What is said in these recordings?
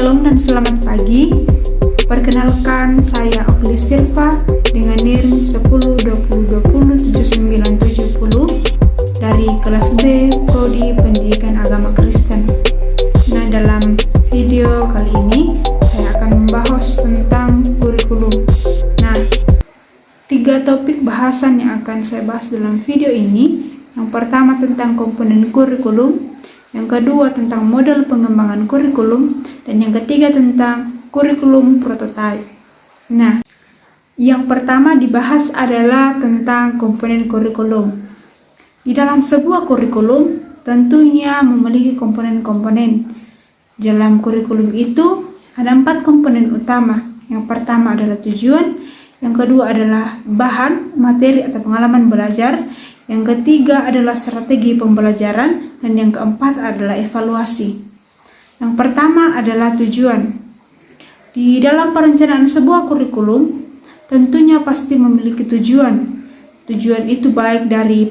Shalom dan selamat pagi. Perkenalkan, saya Okli Silva dengan NIM 1020207970 dari kelas B Prodi Pendidikan Agama Kristen. Nah, dalam video kali ini saya akan membahas tentang kurikulum. Nah, 3 topik bahasan yang akan saya bahas dalam video ini. Yang pertama tentang komponen kurikulum, yang kedua tentang model pengembangan kurikulum, dan yang ketiga tentang kurikulum prototipe. Nah, yang pertama dibahas adalah tentang komponen kurikulum. Di dalam sebuah kurikulum tentunya memiliki komponen-komponen. Dalam kurikulum itu ada 4 komponen utama. Yang pertama adalah tujuan, yang kedua adalah bahan, materi atau pengalaman belajar, yang ketiga adalah strategi pembelajaran, dan yang keempat adalah evaluasi. Yang pertama adalah tujuan. Di dalam perencanaan sebuah kurikulum, tentunya pasti memiliki tujuan. Tujuan itu baik dari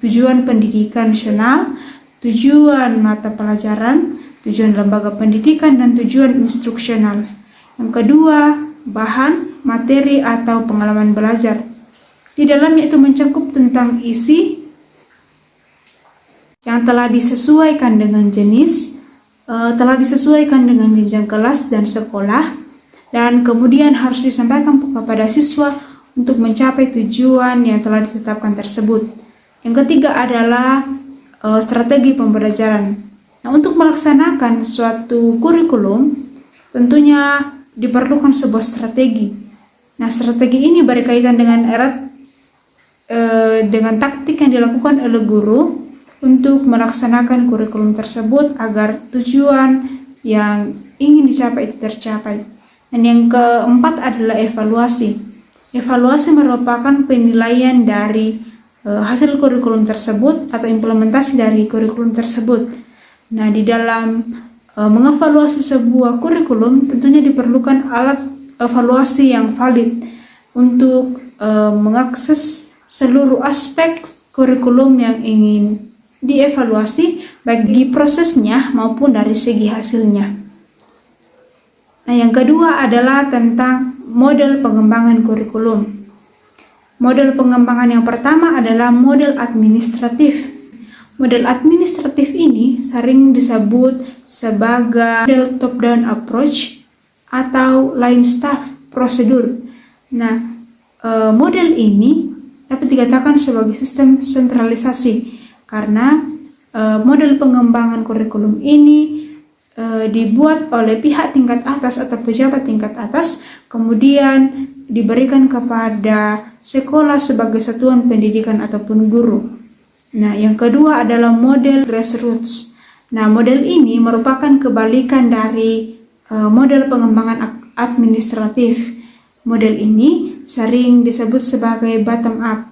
tujuan pendidikan nasional, tujuan mata pelajaran, tujuan lembaga pendidikan, dan tujuan instruksional. Yang kedua, bahan, materi atau pengalaman belajar. Di dalamnya itu mencakup tentang isi yang telah disesuaikan dengan jenis, telah disesuaikan dengan jenjang kelas dan sekolah, dan kemudian harus disampaikan kepada siswa untuk mencapai tujuan yang telah ditetapkan tersebut. Yang ketiga adalah strategi pembelajaran. Nah, untuk melaksanakan suatu kurikulum, tentunya diperlukan sebuah strategi. Nah, strategi ini berkaitan dengan erat dengan taktik yang dilakukan oleh guru untuk melaksanakan kurikulum tersebut agar tujuan yang ingin dicapai itu tercapai. Dan yang keempat adalah evaluasi. Evaluasi merupakan penilaian dari hasil kurikulum tersebut atau implementasi dari kurikulum tersebut. Nah, di dalam mengevaluasi sebuah kurikulum tentunya diperlukan alat evaluasi yang valid untuk mengakses seluruh aspek kurikulum yang ingin dievaluasi, baik di prosesnya maupun dari segi hasilnya. Nah, yang kedua adalah tentang model pengembangan kurikulum. Model pengembangan yang pertama adalah model administratif. Model administratif ini sering disebut sebagai model top-down approach atau line staff prosedur. Nah, model ini dapat dikatakan sebagai sistem sentralisasi karena model pengembangan kurikulum ini dibuat oleh pihak tingkat atas atau pejabat tingkat atas, kemudian diberikan kepada sekolah sebagai satuan pendidikan ataupun guru. Nah, yang kedua adalah model grassroots. Nah, model ini merupakan kebalikan dari model pengembangan administratif. Model ini sering disebut sebagai bottom up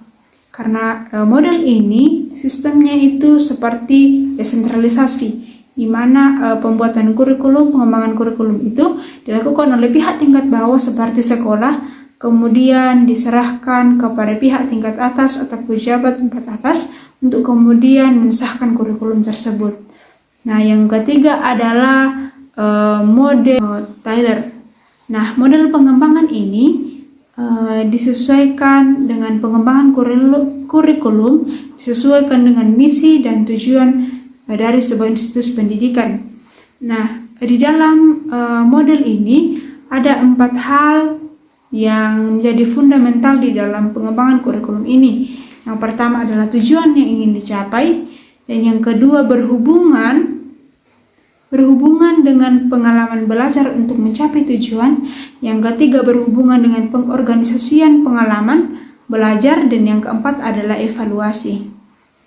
karena model ini sistemnya itu seperti desentralisasi, di mana pembuatan kurikulum, pengembangan kurikulum itu dilakukan oleh pihak tingkat bawah seperti sekolah, kemudian diserahkan kepada pihak tingkat atas atau pejabat tingkat atas untuk kemudian mensahkan kurikulum tersebut. Nah, yang ketiga adalah model Taylor. Nah, model pengembangan ini disesuaikan dengan pengembangan kurikulum, disesuaikan dengan misi dan tujuan dari sebuah institusi pendidikan. Nah, di dalam model ini ada 4 hal yang menjadi fundamental di dalam pengembangan kurikulum ini. Yang pertama adalah tujuan yang ingin dicapai, dan yang kedua berhubungan dengan pengalaman belajar untuk mencapai tujuan, yang ketiga berhubungan dengan pengorganisasian pengalaman belajar, dan yang keempat adalah evaluasi.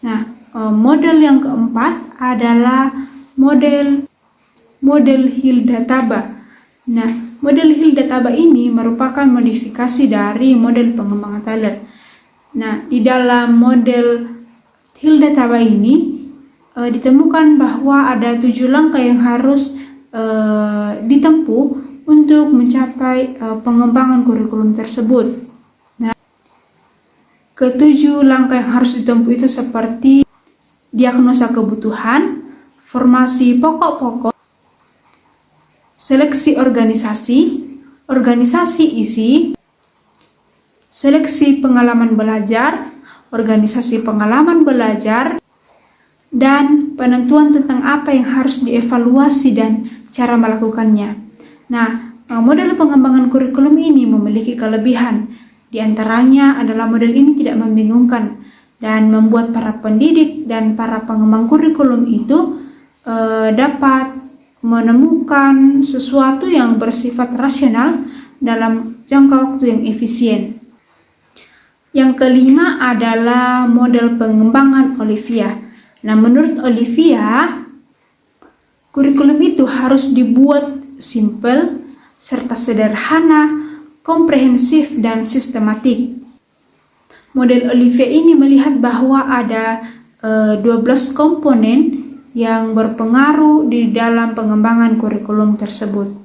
Nah, model yang keempat adalah model Hilda-Taba. Nah, model Hilda-Taba ini merupakan modifikasi dari model pengembangan Taylor. Nah, di dalam model Hilda-Taba ini ditemukan bahwa ada 7 langkah yang harus ditempuh untuk mencapai pengembangan kurikulum tersebut. Nah, ke-7 langkah yang harus ditempuh itu seperti diagnosa kebutuhan, formasi pokok-pokok, seleksi organisasi isi, seleksi pengalaman belajar, organisasi pengalaman belajar, dan penentuan tentang apa yang harus dievaluasi dan cara melakukannya. Nah, model pengembangan kurikulum ini memiliki kelebihan. Di antaranya adalah model ini tidak membingungkan dan membuat para pendidik dan para pengembang kurikulum itu dapat menemukan sesuatu yang bersifat rasional dalam jangka waktu yang efisien. Yang kelima adalah model pengembangan Olivia. Nah, menurut Olivia, kurikulum itu harus dibuat simpel, serta sederhana, komprehensif, dan sistematik. Model Olivia ini melihat bahwa ada 12 komponen yang berpengaruh di dalam pengembangan kurikulum tersebut.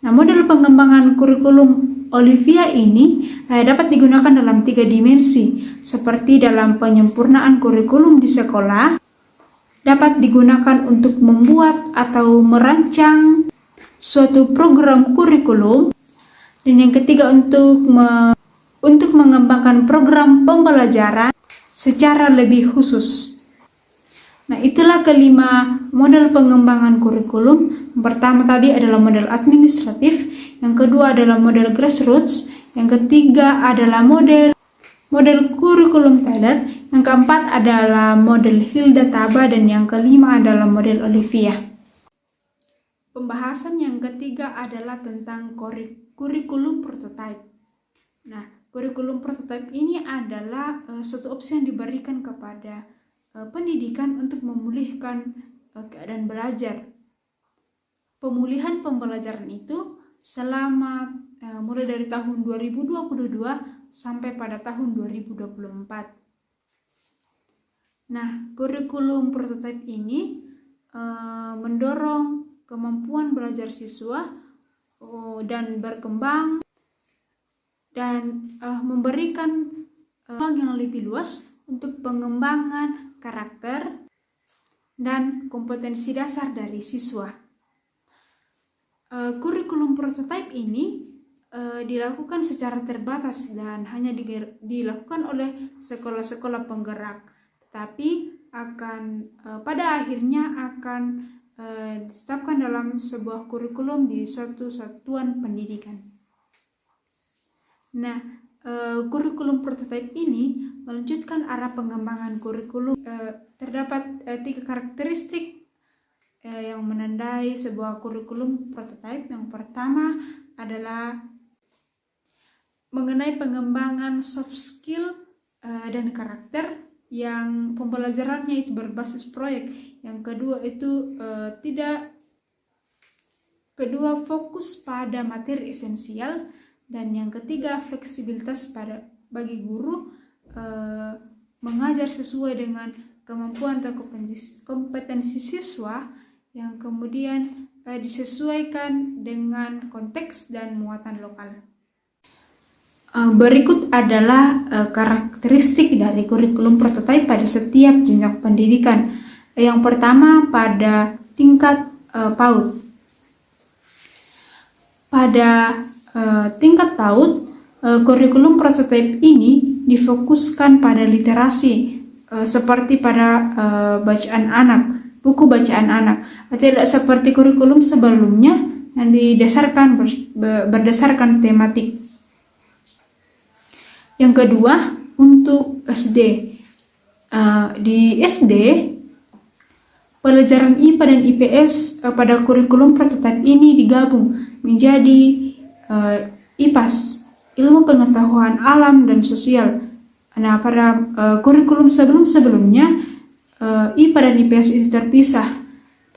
Nah, model pengembangan kurikulum Olivia ini dapat digunakan dalam 3 dimensi, seperti dalam penyempurnaan kurikulum di sekolah, dapat digunakan untuk membuat atau merancang suatu program kurikulum, dan yang ketiga untuk mengembangkan program pembelajaran secara lebih khusus. Nah, itulah kelima model pengembangan kurikulum. Yang pertama tadi adalah model administratif, yang kedua adalah model grassroots, yang ketiga adalah model kurikulum Tyler, yang keempat adalah model Hilda Taba, dan yang kelima adalah model Olivia. Pembahasan yang ketiga adalah tentang kurikulum prototype. Nah, kurikulum prototype ini adalah suatu opsi yang diberikan kepada pendidikan untuk memulihkan keadaan belajar. Pemulihan pembelajaran itu selama mulai dari tahun 2022 sampai pada tahun 2024. Nah, kurikulum prototype ini mendorong kemampuan belajar siswa dan berkembang dan memberikan ruang yang lebih luas untuk pengembangan karakter dan kompetensi dasar dari siswa. Kurikulum prototype ini dilakukan secara terbatas dan hanya dilakukan oleh sekolah-sekolah penggerak, tetapi pada akhirnya akan ditetapkan dalam sebuah kurikulum di suatu satuan pendidikan. Nah, kurikulum prototype ini melanjutkan arah pengembangan kurikulum. Terdapat 3 karakteristik yang menandai sebuah kurikulum prototype. Yang pertama adalah mengenai pengembangan soft skill dan karakter, yang pembelajarannya itu berbasis proyek. Yang kedua itu kedua fokus pada materi esensial, dan yang ketiga fleksibilitas bagi guru mengajar sesuai dengan kemampuan atau kompetensi siswa, yang kemudian disesuaikan dengan konteks dan muatan lokal. Berikut adalah karakteristik dari kurikulum prototype pada setiap jenjang pendidikan. Yang pertama, pada tingkat PAUD. Pada tingkat PAUD, kurikulum prototype ini difokuskan pada literasi, seperti pada buku bacaan anak. Tidak seperti kurikulum sebelumnya yang berdasarkan tematik. Yang kedua, untuk SD. Di SD, pelajaran IPA dan IPS pada kurikulum prototype ini digabung menjadi IPAS, ilmu pengetahuan alam dan sosial. Nah, pada kurikulum sebelumnya IPA dan IPS itu terpisah.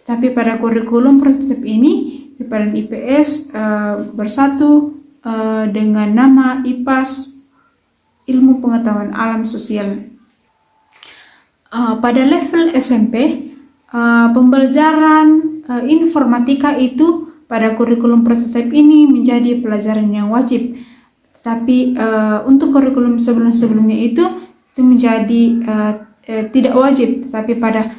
Tetapi pada kurikulum prototype ini, IPA dan IPS bersatu dengan nama IPAS, ilmu pengetahuan alam sosial. Pada level SMP, pembelajaran informatika itu pada kurikulum prototype ini menjadi pelajaran yang wajib. Tapi untuk kurikulum sebelumnya itu menjadi tidak wajib. Tapi pada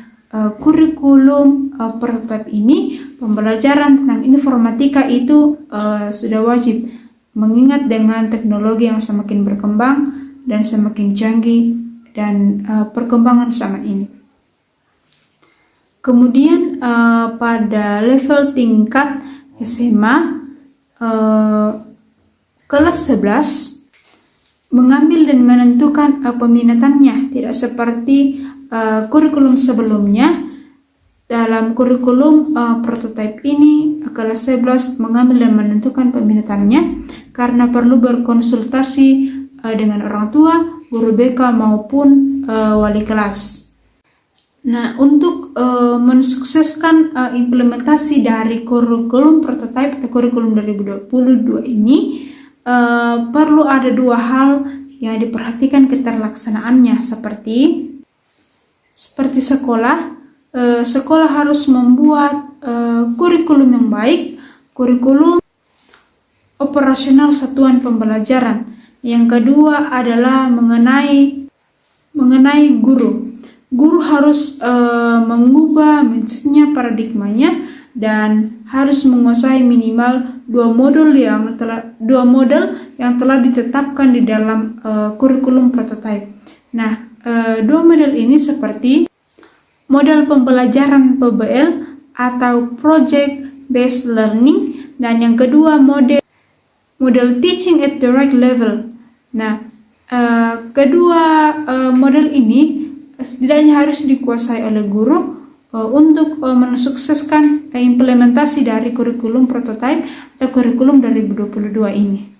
kurikulum prototype ini, pembelajaran tentang informatika itu sudah wajib, mengingat dengan teknologi yang semakin berkembang dan semakin canggih dan perkembangan zaman ini. Kemudian pada level tingkat SMA kelas 11 mengambil dan menentukan peminatannya, tidak seperti kurikulum sebelumnya. Dalam kurikulum prototipe ini, kelas 11 mengambil dan menentukan peminatannya karena perlu berkonsultasi dengan orang tua, guru BK maupun wali kelas. Nah, untuk mensukseskan implementasi dari kurikulum prototipe atau kurikulum 2022 ini, perlu ada dua hal yang diperhatikan keterlaksanaannya, seperti sekolah. Sekolah harus membuat kurikulum yang baik, kurikulum operasional satuan pembelajaran. Yang kedua adalah mengenai guru. Guru harus mengubah mindsetnya, paradigmanya, dan harus menguasai minimal dua model yang telah ditetapkan di dalam kurikulum prototipe. Nah, dua model ini seperti model pembelajaran PBL atau Project Based Learning, dan yang kedua model Teaching at the Right Level. Nah, kedua model ini setidaknya harus dikuasai oleh guru untuk mensukseskan implementasi dari kurikulum prototipe atau kurikulum 2022 ini.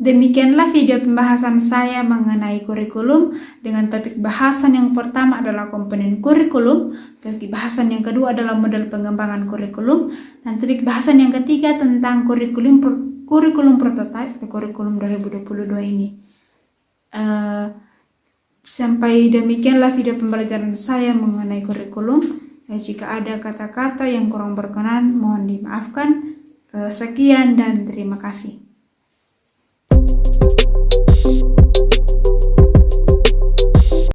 Demikianlah video pembahasan saya mengenai kurikulum dengan topik bahasan yang pertama adalah komponen kurikulum, topik bahasan yang kedua adalah model pengembangan kurikulum, dan topik bahasan yang ketiga tentang kurikulum prototipe atau kurikulum 2022 ini. Sampai demikianlah video pembelajaran saya mengenai kurikulum. Jika ada kata-kata yang kurang berkenan, mohon dimaafkan. Sekian dan terima kasih.